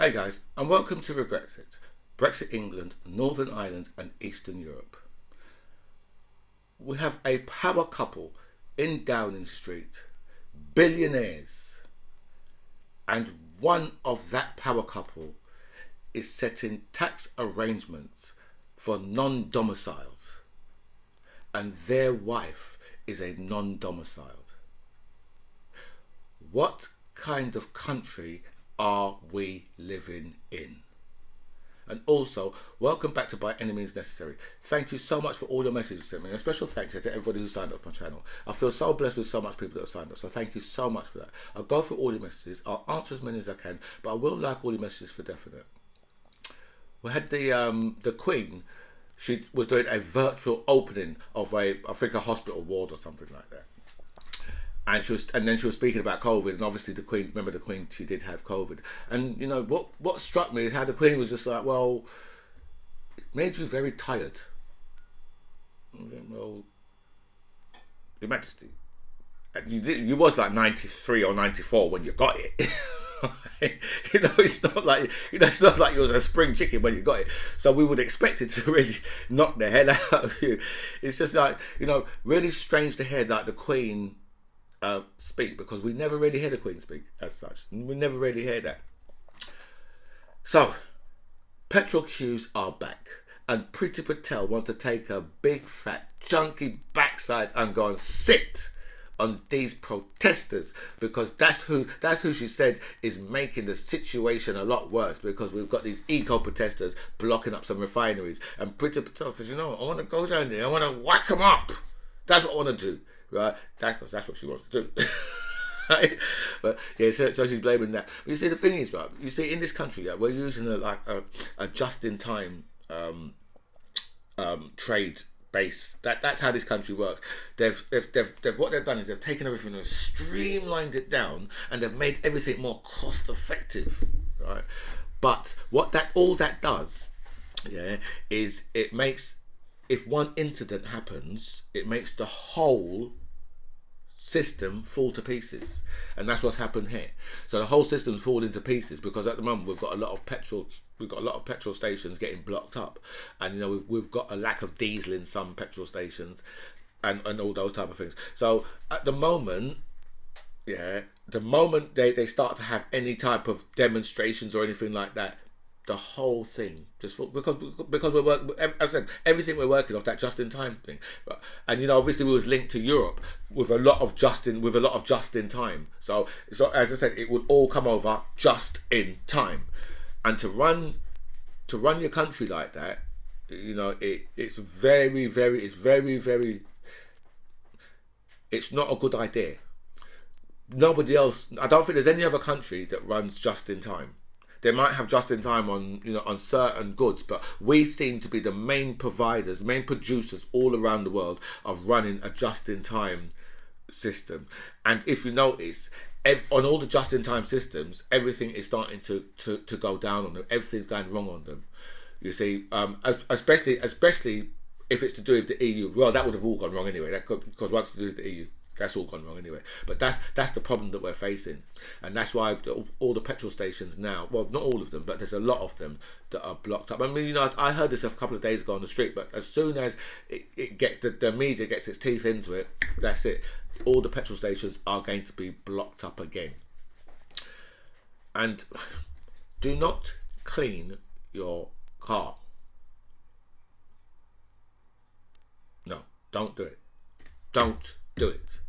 Hey guys, and welcome to Brexit. Brexit England, Northern Ireland, and Eastern Europe. We have a power couple in Downing Street, billionaires, and one of that power couple is setting tax arrangements for non-domiciles, and their wife is a non-domiciled. What kind of country are we living in? And also, welcome back to By Any Means Necessary. Thank you so much for all your messages to me. And a special thanks to everybody who signed up on my channel. I feel so blessed with so much people that have signed up. So thank you so much for that. I'll go through all your messages. I'll answer as many as I can. But I will like all your messages for definite. We had the Queen. She was doing a virtual opening of I think a hospital ward or something like that. And then she was speaking about COVID, and obviously the Queen, remember the Queen, she did have COVID. And you know what struck me is how the Queen was just like, well, it made you very tired. Well, Your Majesty, you was like 93 or 94 when you got it. It's not like it's not like you was a spring chicken when you got it. So we would expect it to really knock the hell out of you. It's just like, really strange to hear like the Queen speak, because we never really hear the Queen speak as such. We never really hear that. So, petrol queues are back, and Priti Patel wants to take her big fat chunky backside and go and sit on these protesters, because that's who she said is making the situation a lot worse, because we've got these eco protesters blocking up some refineries, and Priti Patel says, I want to go down there, I want to whack them up. That's what I want to do. Right, that's what she wants to do. Right? But yeah, so she's blaming that. But you see, the thing is, right? You see, in this country, we're using a just-in-time trade base. That's how this country works. They've what they've done is they've taken everything and streamlined it down, and they've made everything more cost-effective. Right? But all that does, is it makes, if one incident happens, it makes the whole system fall to pieces, and that's what's happened here. So the whole system's falling to pieces, because at the moment we've got a lot of petrol stations getting blocked up, and we've got a lack of diesel in some petrol stations, and all those type of things. So at the moment, the moment they start to have any type of demonstrations or anything like that, the whole thing just because we're working, as I said, everything we're working off that just-in-time thing, and obviously we was linked to Europe with a lot of just-in-time. So as I said, it would all come over just in time, and to run your country like that, it's not a good idea. Nobody else. I don't think there's any other country that runs just in time. They might have just in time on certain goods, but we seem to be the main providers, main producers all around the world of running a just in time system. And if you notice, on all the just in time systems, everything is starting to go down on them. Everything's going wrong on them. You see, especially if it's to do with the EU. Well, that would have all gone wrong anyway. Because once it's to do with the EU, that's all gone wrong anyway. But that's the problem that we're facing, and that's why all the petrol stations now, well, not all of them, but there's a lot of them that are blocked up. I mean, I heard this a couple of days ago on the street, but as soon as it gets the media gets its teeth into it, that's it. All the petrol stations are going to be blocked up again. And do not clean your car. No, don't do it. Don't do it.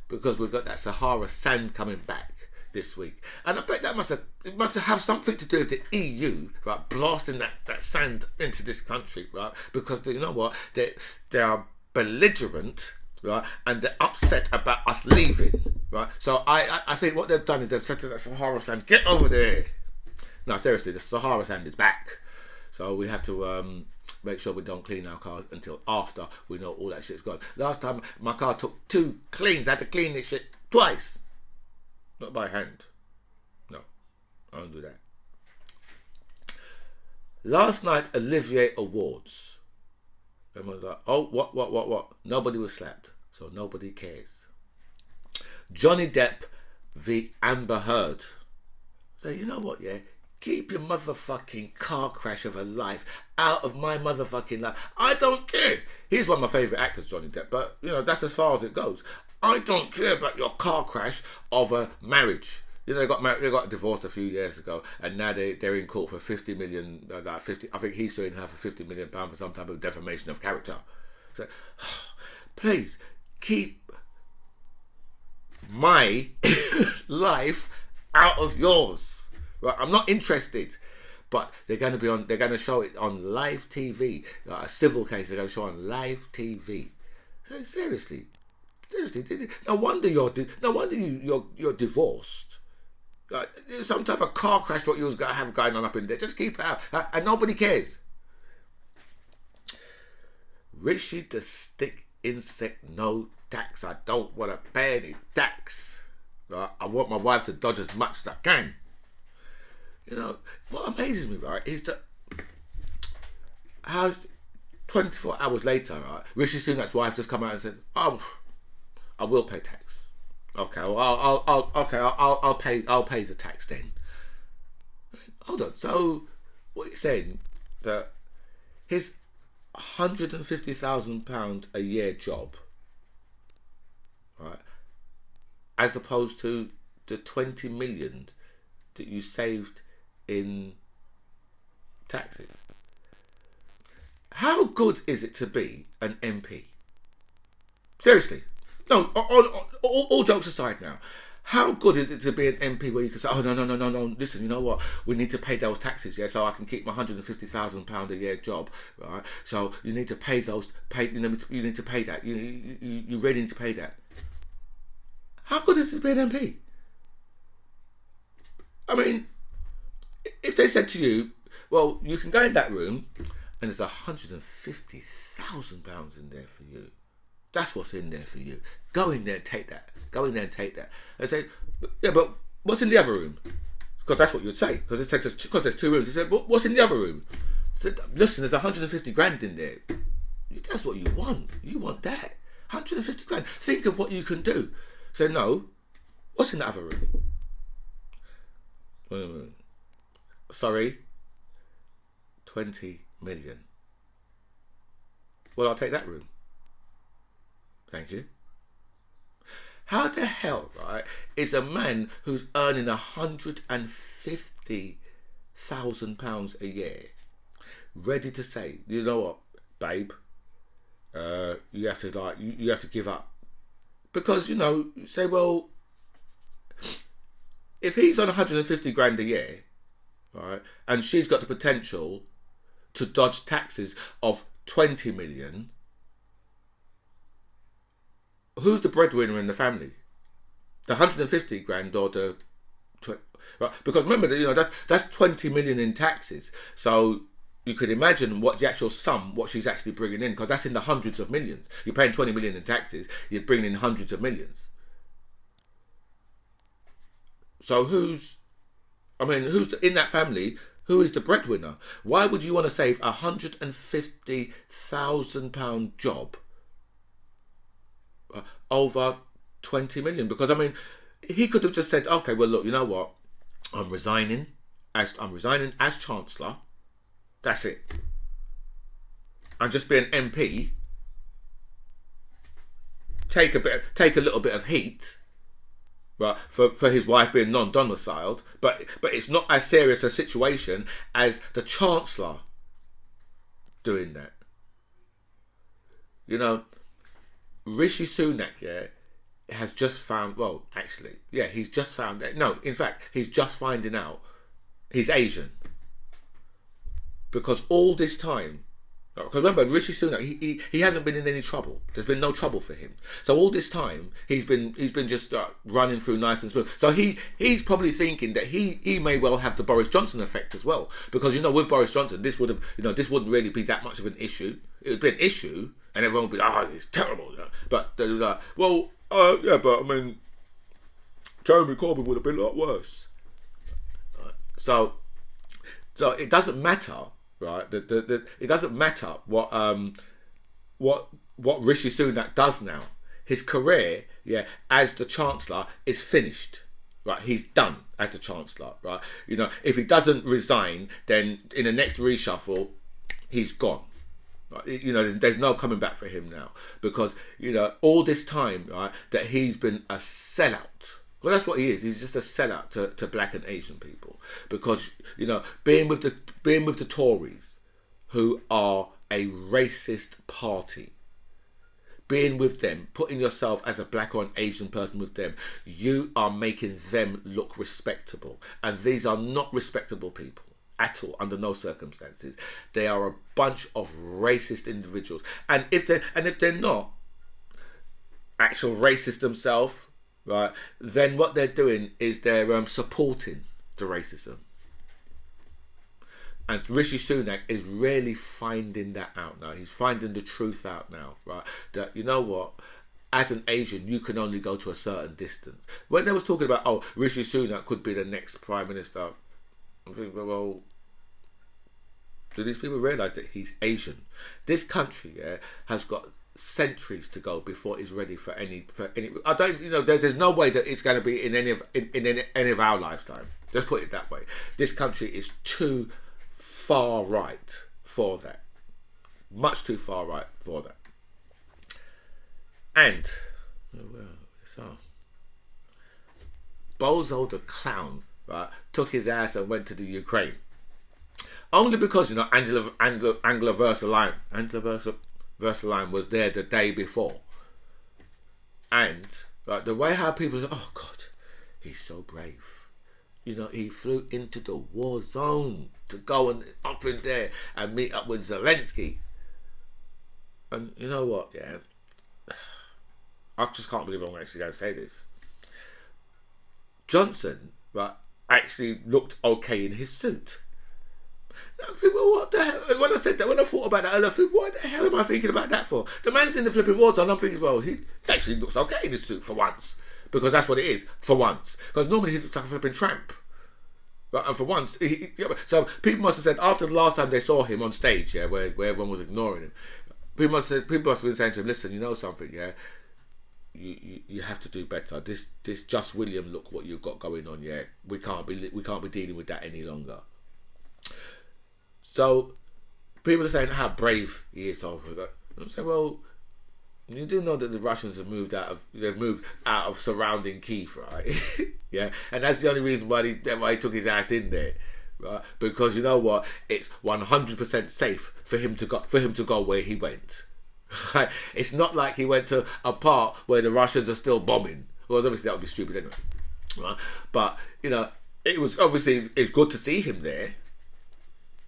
Because we've got that Sahara sand coming back this week, and I bet it must have something to do with the EU, right, blasting that sand into this country, right? Because you know what, they are belligerent, right, and they're upset about us leaving, right? So I think what they've done is they've said to that Sahara sand, get over there. No, seriously, the Sahara sand is back. So we have to make sure we don't clean our cars until after we know all that shit's gone. Last time my car took 2 cleans. I had to clean this shit twice. Not by hand. No, I don't do that. Last night's Olivier Awards. Everyone's like, oh, what? Nobody was slapped, so nobody cares. Johnny Depp v Amber Heard. So you know what, keep your motherfucking car crash of a life out of my motherfucking life. I don't care. He's one of my favourite actors, Johnny Depp, but, you know, that's as far as it goes. I don't care about your car crash of a marriage. You know, they got married, they got divorced a few years ago, and now they're in court for 50 million. 50. I think he's suing her for 50 million pounds for some type of defamation of character. So, please keep my life out of yours. Right? I'm not interested. But they're going to be on. They're going to show it on live TV. A civil case. They're going to show on live TV. So seriously, no wonder you're divorced. Some type of car crash what you was going to have going on up in there. Just keep it out, and nobody cares. Rishi the stick insect, no tax. I don't want to pay any tax. I want my wife to dodge as much as I can. You know, what amazes me, right, is that how 24 hours later, right, Rishi Sunak's wife just come out and said, "Oh, I will pay tax. Okay, well, I'll pay the tax then." Hold on. So, what you're saying that his £150,000 a year job, right, as opposed to the 20 million that you saved in taxes. How good is it to be an MP? Seriously. No, all jokes aside now. How good is it to be an MP where you can say, "Oh, no, listen, you know what? We need to pay those taxes, yeah, so I can keep my £150,000 a year job, right? So you need to pay those, you need to pay that. You really need to pay that." How good is it to be an MP? I mean, if they said to you, "Well, you can go in that room and there's £150,000 in there for you. That's what's in there for you. Go in there and take that. Go in there and take that." They say, "Yeah, but what's in the other room?" Because that's what you'd say. Because there's two rooms. They said, "What's in the other room?" I said, "Listen, there's 150 grand in there." That's what you want. You want that. 150 grand. Think of what you can do. Say, "No, what's in the other room?" Sorry, 20 million. Well, I'll take that room. Thank you. How the hell, right, is a man who's earning £150,000 a year ready to say, "You know what, babe, you have to you have to give up"? Because, you know, you say, well, if he's on 150 grand a year, right, and she's got the potential to dodge taxes of 20 million, who's the breadwinner in the family? The 150 grand or the... Right? Because remember, that, you know, that's 20 million in taxes. So you could imagine what the actual sum, what she's actually bringing in, because that's in the hundreds of millions. You're paying 20 million in taxes, you're bringing in hundreds of millions. So who's in that family? Who is the breadwinner? Why would you want to save £150,000 job over 20 million? Because I mean, he could have just said, "Okay, well, look, you know what? I'm resigning as Chancellor. That's it. And just be an MP. Take a little bit of heat." Right, for his wife being non-domiciled, but it's not as serious a situation as the Chancellor doing that. You know, Rishi Sunak, yeah, has just found, well, actually, yeah, he's just found out, no, in fact, he's just finding out he's Asian. Because all this time, because remember, Rishi Sunak, he hasn't been in any trouble. There's been no trouble for him. So all this time, he's been just running through nice and smooth. So he's probably thinking that he may well have the Boris Johnson effect as well. Because, you know, with Boris Johnson, this wouldn't really be that much of an issue. It would be an issue, and everyone would be like, "Oh, it's terrible." You know? But they're like, "Well, yeah, but I mean, Jeremy Corbyn would have been a lot worse." So it doesn't matter. Right, it doesn't matter what Rishi Sunak does now. His career, yeah, as the Chancellor is finished. right? He's done as the Chancellor, right? You know, if he doesn't resign, then in the next reshuffle, he's gone. Right? You know, there's no coming back for him now, because you know all this time, right, that he's been a sellout. Well, that's what he is. He's just a sellout to black and Asian people, because you know being with the Tories, who are a racist party. Being with them, putting yourself as a black or an Asian person with them, you are making them look respectable. And these are not respectable people at all, under no circumstances. They are a bunch of racist individuals. And if they're not actual racists themselves, right, then what they're doing is they're supporting the racism. And Rishi Sunak is really finding that out now. He's finding the truth out now, right? That, you know what? As an Asian, you can only go to a certain distance. When they was talking about, oh, Rishi Sunak could be the next Prime Minister, I'm thinking, well, do these people realise that he's Asian? This country, yeah, has got centuries to go before it's ready for any. I don't, you know, there's no way that it's going to be in any of our lifetime. Let's put it that way. This country is too far right for that, much too far right for that. And Bozo the clown, right, took his ass and went to the Ukraine, only because you know Angela Versailles was there the day before, and right, the way how people say, oh God, he's so brave. You know, he flew into the war zone to go and up in there and meet up with Zelensky. And you know what, yeah, I just can't believe I'm actually going to say this. Johnson, right, actually looked okay in his suit. I think, well, what the hell? And when I said that, when I thought about that, I thought, what the hell am I thinking about that for? The man's in the flipping war zone. I'm thinking, well, he actually looks okay in his suit for once. Because that's what it is, for once. Because normally he looks like a flipping tramp. But, and for once, so people must have said, after the last time they saw him on stage, yeah, where everyone was ignoring him, people must have been saying to him, listen, you know something, yeah, you have to do better. This Just William look what you've got going on, yeah, we can't be dealing with that any longer. So people are saying how brave he is over that. I say, well, you do know that the Russians have moved out of surrounding Kiev, right? Yeah, and that's the only reason why he took his ass in there, right? Because you know what, it's 100% safe for him to go where he went. Right? It's not like he went to a part where the Russians are still bombing. Well, obviously that would be stupid anyway, right? But you know, it was obviously it's good to see him there.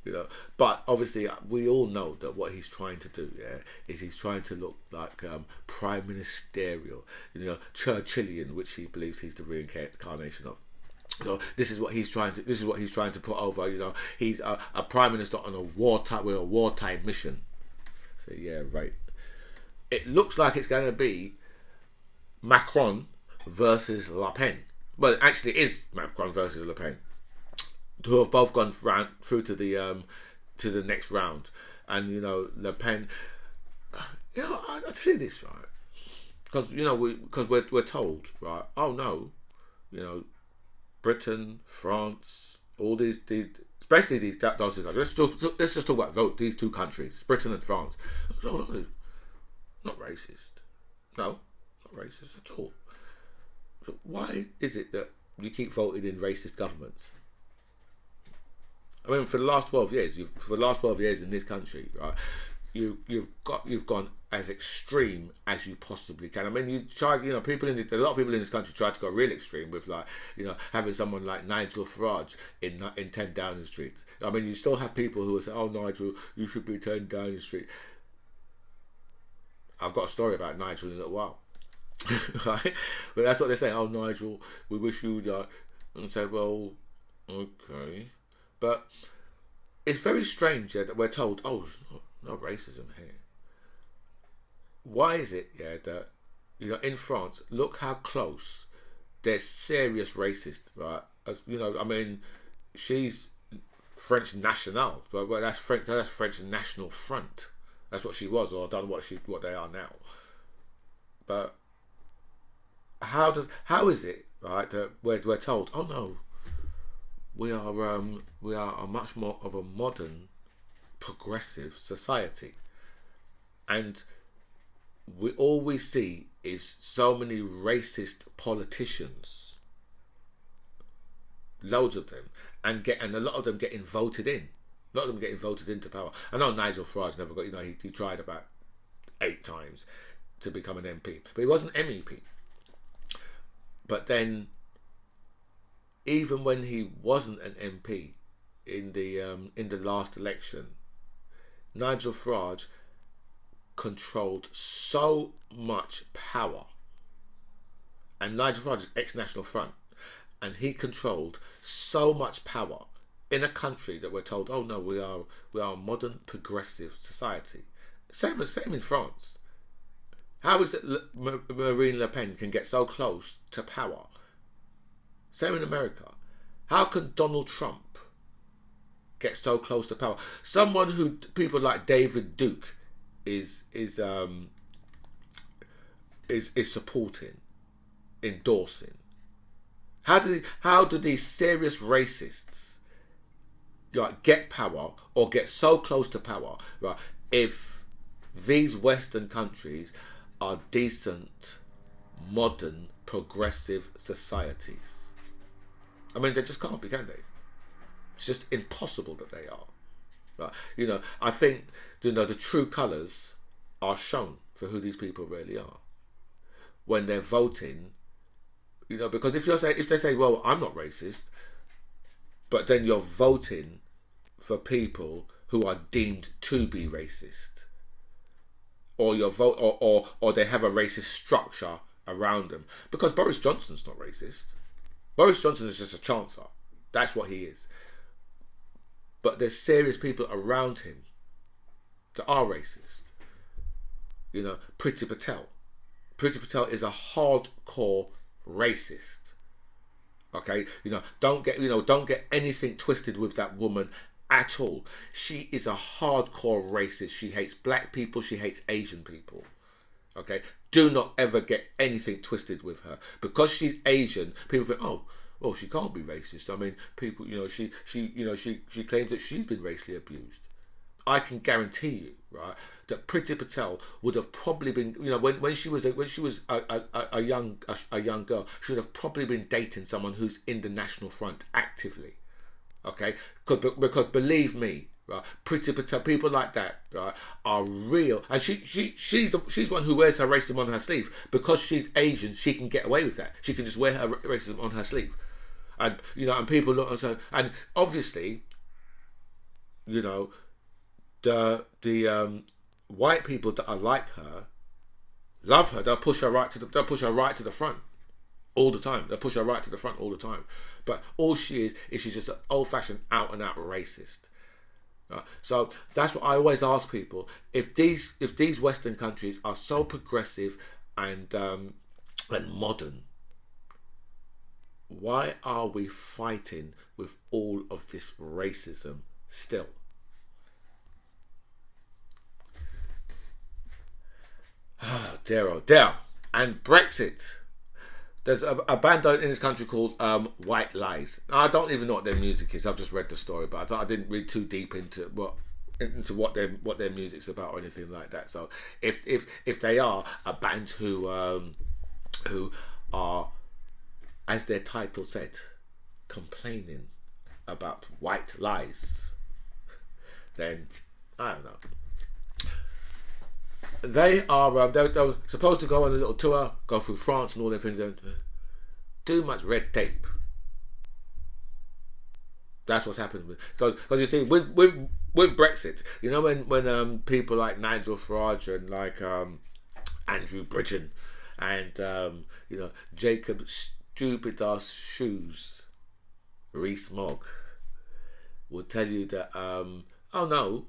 You know, but obviously we all know that what he's trying to do, yeah, is he's trying to look like prime ministerial, you know, Churchillian, which he believes he's the reincarnation of. So this is what he's trying to put over. You know, he's a prime minister on a wartime mission. So yeah, right. It looks like it's going to be Macron versus Le Pen. Well, it actually is Macron versus Le Pen, who have both gone through to the next round. And you know, Le Pen, you know, I tell you this, right, because you know we're told, right, oh no, you know, Britain, France, all these especially those two countries. Let's just talk about these two countries, Britain and France. No, not racist. No, not racist at all. So why is it that you keep voting in racist governments? I mean, for the last 12 years, in this country, right, you've gone as extreme as you possibly can. I mean, you try, you know, a lot of people in this country try to go real extreme with, like, you know, having someone like Nigel Farage in 10 Downing Street. I mean, you still have people who will say, "Oh, Nigel, you should be 10 Downing Street." I've got a story about Nigel in a little while, right? But that's what they say. "Oh, Nigel, we wish you would," and say, "Well, okay." But it's very strange, yeah, that we're told, oh, no racism here. Why is it, yeah, that, you know, in France, look how close, they're serious racist, right? As you know, I mean, she's French national, well, that's French National Front. That's what she was, or I don't know what they are now. But how is it, right? That we're told, oh no, we are a much more of a modern, progressive society, and all we see is so many racist politicians, loads of them, and a lot of them getting voted in. A lot of them getting voted into power. I know Nigel Farage never got. He tried about 8 times to become an MP, but he wasn't MEP. But then, even when he wasn't an MP in the last election, Nigel Farage controlled so much power, and Nigel Farage is ex-National Front, and he controlled so much power in a country that we're told, oh no, we are a modern progressive society. Same in France. How is it Marine Le Pen can get so close to power? Same in America. How can Donald Trump get so close to power? Someone who people like David Duke is supporting, endorsing. How do these serious racists get power or get so close to power, right? If these Western countries are decent, modern, progressive societies, I mean, they just can't be, can they? It's just impossible that they are. Right? I think the true colours are shown for who these people really are when they're voting. Because if they say, well, I'm not racist, but then you're voting for people who are deemed to be racist, or your vote, or they have a racist structure around them. Because Boris Johnson's not racist. Boris Johnson is just a chancer. That's what he is. But there's serious people around him that are racist. Priti Patel. Priti Patel is a hardcore racist. Okay, don't get anything twisted with that woman at all. She is a hardcore racist. She hates black people. She hates Asian people. Okay, do not ever get anything twisted with her. Because she's Asian, people think, oh, well, she can't be racist. I mean, people, she claims that she's been racially abused. I can guarantee you, right, that Priti Patel would have probably been, when she was a young girl, she would have probably been dating someone who's in the National Front actively. Okay, because believe me, right, Priti Patel, people like that, right, are real, and she's one who wears her racism on her sleeve. Because she's Asian, she can get away with that. She can just wear her racism on her sleeve, and and people look and say, and obviously, the white people that are like her love her. They'll push her right to the front all the time. They'll push her right to the front all the time. But all she is she's just an old-fashioned, out-and-out racist. So that's what I always ask people: if these Western countries are so progressive and modern, why are we fighting with all of this racism still? Dear, oh dear. And Brexit. There's a band in this country called White Lies. I don't even know what their music is. I've just read the story, but I didn't read too deep into what their music's about or anything like that. So if they are a band who are, as their title said, complaining about white lies, then I don't know. They are they were supposed to go on a little tour, go through France and all them things. Too much red tape. That's what's happened because you see with Brexit, when people like Nigel Farage and like Andrew Bridgen and Jacob stupid ass shoes, Rees-Mogg will tell you that oh no,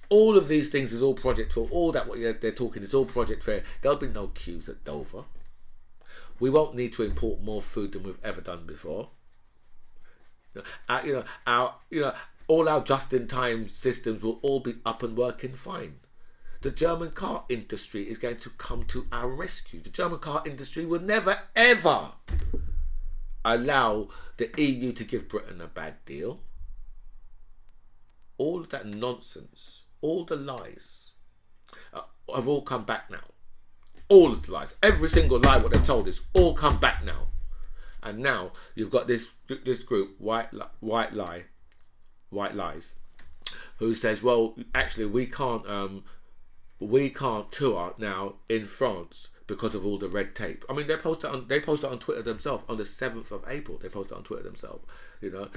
all of these things is all Project Fair. All that what they're talking is all Project Fair. There'll be no queues at Dover. We won't need to import more food than we've ever done before. All our just-in-time systems will all be up and working fine. the German car industry is going to come to our rescue. The German car industry will never ever allow the EU to give Britain a bad deal. All of that nonsense, all the lies, have all come back now. All of the lies, every single lie what they've told us, all come back now. And now you've got this group, White Lies, who says, well, actually we can't tour now in France because of all the red tape. I mean, they posted on Twitter themselves on the 7th of April. They posted on Twitter themselves, you know.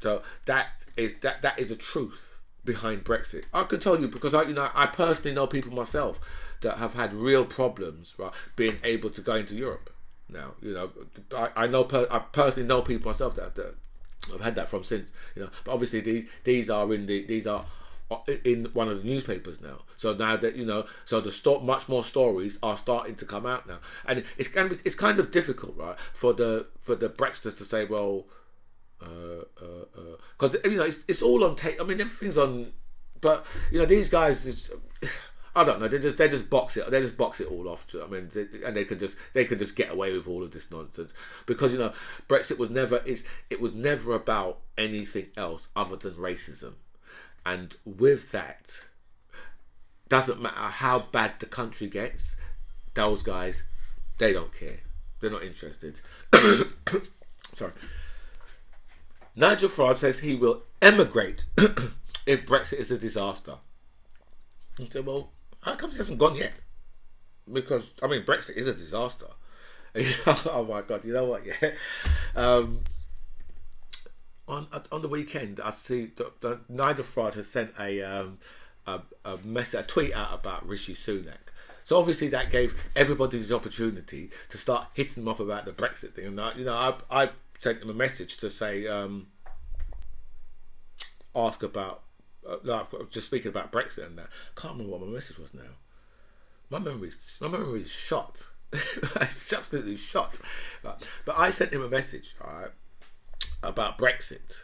So that is the truth behind Brexit. I can tell you because I personally know people myself that have had real problems, right, being able to go into Europe. Now, you know, I personally know people myself that I've had that from since, you know. But obviously these are in one of the newspapers now. So now that, you know, so much more stories are starting to come out now, and it's kind of difficult, right, for the Brexiters to say, well, because you know it's all on tape. I mean, everything's on, but you know these guys, I don't know. They just box it. They just box it all off. I mean, and they can just get away with all of this nonsense because, you know, Brexit was never about anything else other than racism, and with that, doesn't matter how bad the country gets, those guys, they don't care. They're not interested. Sorry. Nigel Farage says he will emigrate if Brexit is a disaster. I said, well, how come it hasn't gone yet? Because, I mean, Brexit is a disaster. Oh my God, you know what, yeah? On the weekend, I see that Nigel Farage has sent a tweet out about Rishi Sunak. So obviously that gave everybody the opportunity to start hitting him up about the Brexit thing. And I sent him a message to say, ask about, just speaking about Brexit and that. Can't remember what my message was now. My memory's shot. It's absolutely shot. But I sent him a message, right, about Brexit.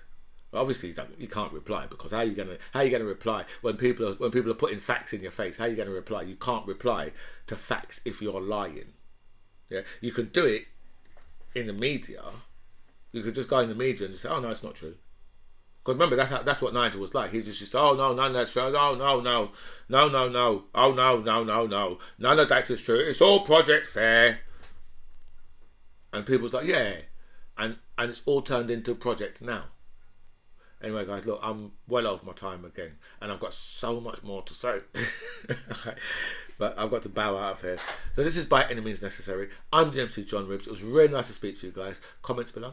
Obviously, you can't reply because how are you gonna reply when people are putting facts in your face? How are you gonna reply? You can't reply to facts if you're lying. Yeah, you can do it in the media. You could just go in the media and just say, "Oh no, it's not true." Because remember, that's what Nigel was like. He just "Oh no, none of that's true. No, no, no, no, no, no. Oh no, no, no, no. None of that is true. It's all Project Fair." And people's like, "Yeah," and it's all turned into Project Now. Anyway, guys, look, I'm well over my time again, and I've got so much more to say. But I've got to bow out of here. So this is By Any Means Necessary. I'm the MC John Ribs. It was really nice to speak to you guys. Comments below.